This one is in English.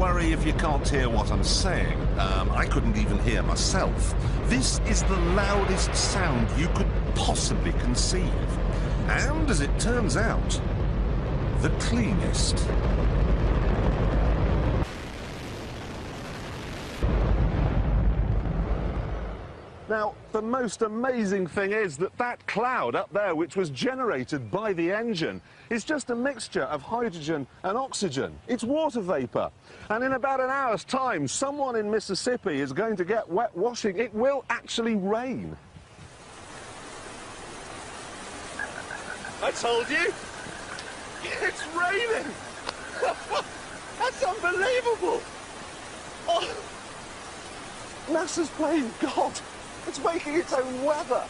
worry if you can't hear what I'm saying. I couldn't even hear myself. This is the loudest sound you could possibly conceive. And, as it turns out, the cleanest. Now, the most amazing thing is that that cloud up there, which was generated by the engine, is just a mixture of hydrogen and oxygen. It's water vapour. And in about an hour's time, someone in Mississippi is going to get wet washing. It will actually rain. I told you! It's raining! That's unbelievable! Oh, NASA's playing God. It's making its own weather.